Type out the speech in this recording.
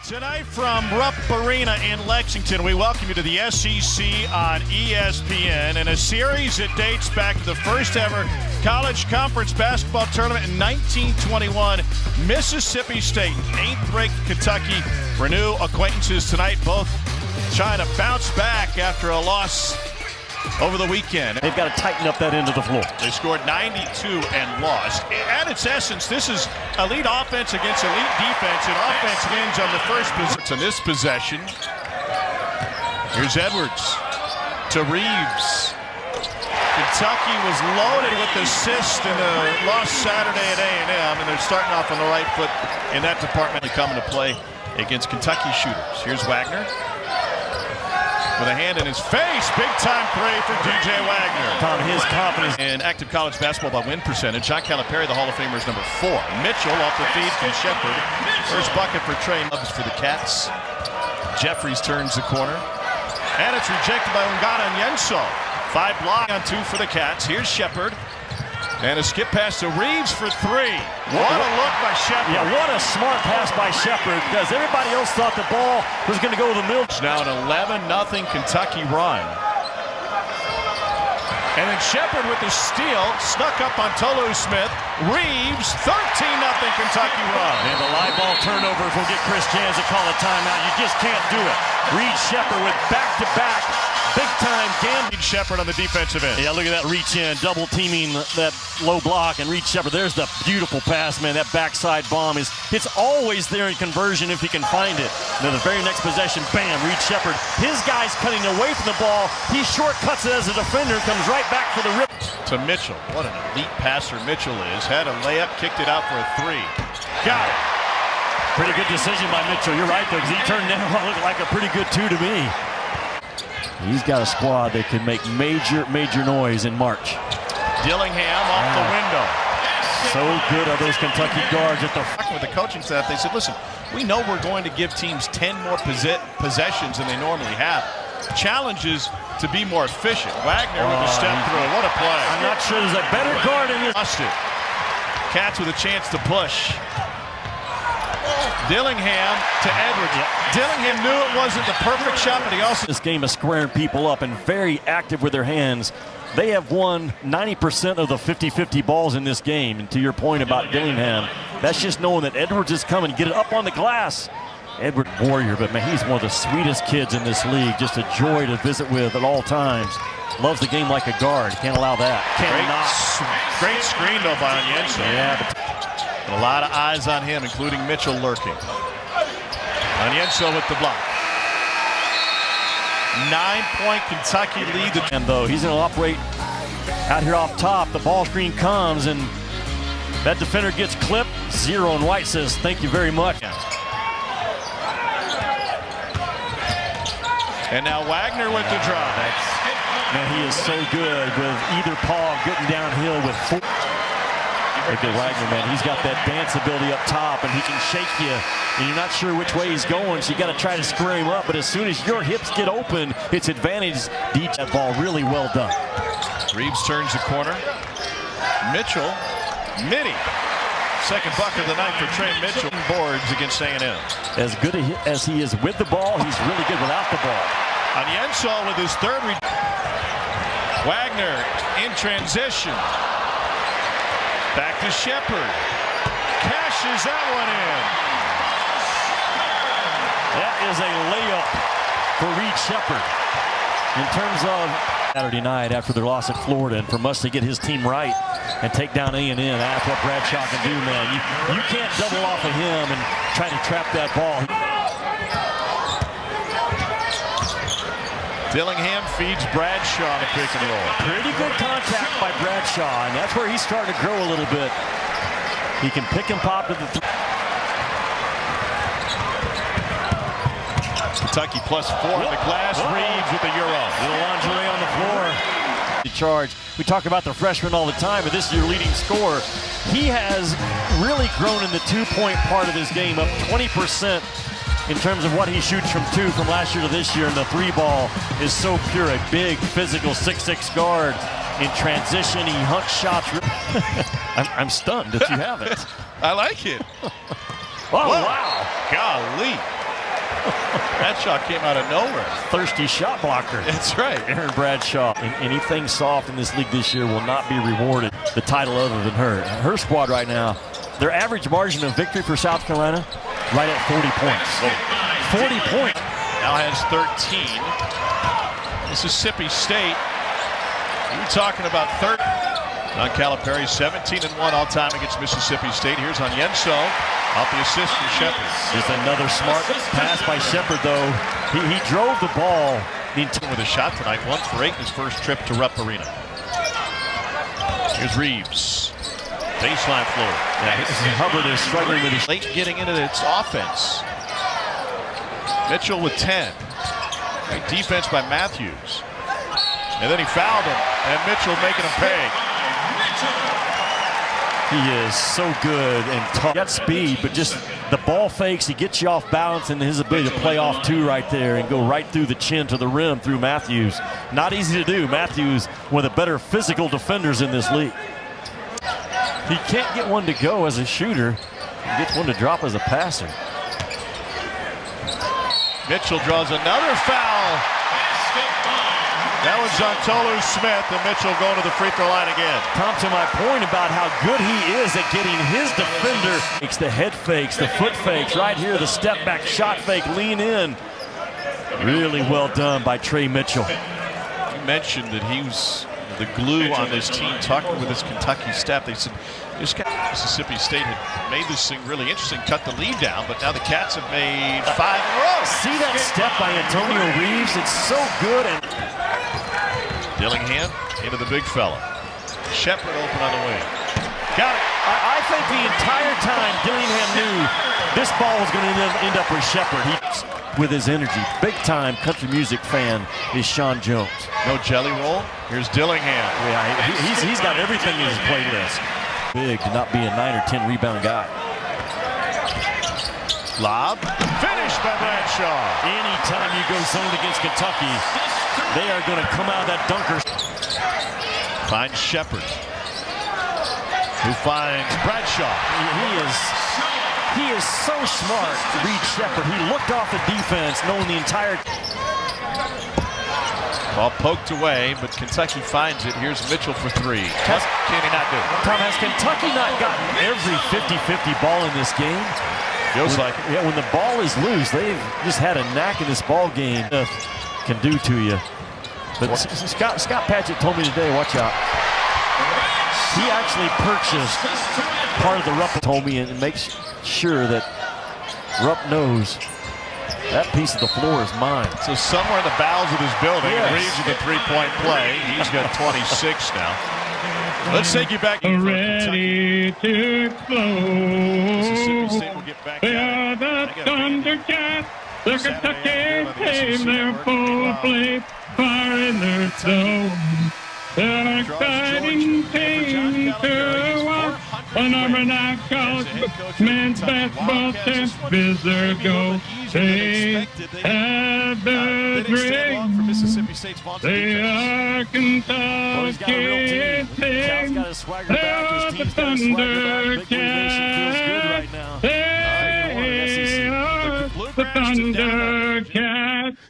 Tonight from Rupp Arena in Lexington, we welcome you to the SEC on ESPN in a series that dates back to the first ever college conference basketball tournament in 1921. Mississippi State, 8th-ranked Kentucky, renew acquaintances tonight, both trying to bounce back after a loss over the weekend. They've got to tighten up that end of the floor. They scored 92 and lost. At its essence, this is elite offense against elite defense, and offense wins on the first possession. In this possession, here's Edwards to Reeves. Kentucky was loaded with assists in a loss Saturday at A&M, and they're starting off on the right foot in that department. Coming to play against Kentucky shooters. Here's Wagner with a hand in his face. Big time three for DJ Wagner. On his confidence. In active college basketball by win percentage, John Calipari, the Hall of Famer, is number 4. Mitchell off the feed from Shepard. First bucket for Trey Loves for the Cats. Jeffries turns the corner. And it's rejected by Ungana and Yenso. 5 block on 2 for the Cats. Here's Shepard. And a skip pass to Reeves for 3. What a look by Shepard. Yeah, what a smart pass by Shepard, because everybody else thought the ball was going to go to the middle. Now an 11-0 Kentucky run. And then Shepard with the steal, snuck up on Tolu Smith. Reeves, 13-0 Kentucky run. And the live ball turnovers will get Chris Jans to call a timeout. You just can't do it. Reed Shepard with back-to-back big-time gambling. Shepard on the defensive end. Yeah, look at that reach in, double teaming that low block, and Reed Shepard. There's the beautiful pass, man. That backside bomb it's always there in conversion if you can find it. And then the very next possession, bam, Reed Shepard. His guy's cutting away from the ball. He shortcuts it as a defender, comes right back for the rip. To Mitchell. What an elite passer Mitchell is. Had a layup, kicked it out for a 3. Got it. Pretty good decision by Mitchell. You're right, though, because he turned down what looked like a pretty good 2 to me. He's got a squad that can make major noise in March. Dillingham off the window. So good are those Kentucky guards at the with the coaching staff. They said, listen, we know we're going to give teams 10 more possessions than they normally have. Challenge is to be more efficient. Wagner with the step through. What a play. I'm not sure there's a better guard in this. Lost it. Cats with a chance to push. Dillingham to Edwards. Dillingham knew it wasn't the perfect shot, but he also... This game is squaring people up and very active with their hands. They have won 90% of the 50-50 balls in this game. And to your point about Dillingham, that's just knowing that Edwards is coming. Get it up on the glass. Edward Warrior, but man, he's one of the sweetest kids in this league. Just a joy to visit with at all times. Loves the game like a guard. Can't allow that. Great screen, though, by Yenso. Yeah, but a lot of eyes on him, including Mitchell lurking. Yenso with the block. 9-point Kentucky lead. And though he's going to operate out here off top, the ball screen comes and that defender gets clipped. 0, and White says, thank you very much. And now Wagner with the drive. Man, he is so good with either paw getting downhill with 4. Look at Wagner, man. He's got that dance ability up top, and he can shake you, and you're not sure which way he's going, so you got to try to square him up. But as soon as your hips get open, it's advantage. That ball really well done. Reeves turns the corner. Mitchell, Mitty. Second bucket of the night for Trey Mitchell. Boards against A&M. As good as he is with the ball, he's really good without the ball. Yenso with his 3rd. Wagner in transition. Back to Shepard. Cashes that one in. That is a layup for Reed Shepard. In terms of Saturday night after their loss at Florida, and for Muss to get his team right and take down A&M, that's what Bradshaw can do, man. You can't double off of him and try to trap that ball. Dillingham feeds Bradshaw to pick and roll. Pretty good contact by Bradshaw, and that's where he's starting to grow a little bit. He can pick and pop to the Kentucky +4 on the glass. Reeves with the Euro. Little lingerie on the floor. Charge. We talk about the freshman all the time, but this is your leading scorer. He has really grown in the 2-point part of his game, up 20%. In terms of what he shoots from 2 from last year to this year, and the 3 ball is so pure. A big, physical 6'6" guard. In transition, he hunts shots. I'm stunned that you haven't. I like it. Oh, wow. Golly. Bradshaw came out of nowhere. Thirsty shot blocker. That's right. Aaron Bradshaw. And anything soft in this league this year will not be rewarded. The title other than her. Her squad right now, their average margin of victory for South Carolina, right at 40 points. 40 points. Now has 13. Mississippi State. You're talking about 30. Don Calipari, 17-1 all-time against Mississippi State. Here's on Yenso, off the assist from Shepard. Just another smart pass by Shepard, though. He drove the ball. With a shot tonight, 1 for 8 in his first trip to Rupp Arena. Here's Reeves. Baseline floor. Yeah, Hubbard is struggling with his... Late getting into its offense. Mitchell with 10. Great defense by Matthews. And then he fouled him, and Mitchell making him pay. He is so good and tough. Got speed, but just the ball fakes, he gets you off balance, and his ability to play off two right there and go right through the chin to the rim through Matthews. Not easy to do. Matthews, one of the better physical defenders in this league. He can't get one to go as a shooter. He gets one to drop as a passer. Mitchell draws another foul. That was on Tolu Smith, and Mitchell going to the free throw line again. Tom, to my point about how good he is at getting his defender. Makes the head fakes, the foot fakes, right here, the step back shot fake, lean in. Really well done by Trey Mitchell. You mentioned that he was the glue on this team, talking with his Kentucky staff. They said, Mississippi State had made this thing really interesting, cut the lead down, but now the Cats have made 5 in a row. See that step by Antonio Reeves? It's so good. And Dillingham into the big fella. Shepard open on the wing. Got it. I think the entire time Dillingham knew this ball was going to end up with Shepard. With his energy. Big time country music fan is Sean Jones. No jelly roll. Here's Dillingham. Yeah, he's got everything in his playlist. Big to not be a 9 or 10 rebound guy. Lob. Finished by Bradshaw. Anytime you go zone against Kentucky, they are going to come out of that dunker. Finds Shepard, who finds Bradshaw. He is so smart to read Shepard. He looked off the defense, knowing the entire... Ball poked away, but Kentucky finds it. Here's Mitchell for 3. What can he not do? Tom, has Kentucky not gotten every 50-50 ball in this game? Feels like it. Yeah, when the ball is loose, they've just had a knack in this ball game can do to you. But Scott Patchett told me today, watch out. He actually purchased part of the Rupp, told me, and makes sure that Rupp knows that piece of the floor is mine. So somewhere in the bowels of his building, yes. Reeves with a 3-point play. He's got 26 now. Let's take you back. Ready to Mississippi flow. State will get back They at are it. the Thundercats. The Kentucky team, they're full play, fire in their zone. They're an exciting team to watch. The number 9 college men's basketball test visitor go. They have the dream. They are Kentucky team. They are the Thundercats. They are the Thundercats.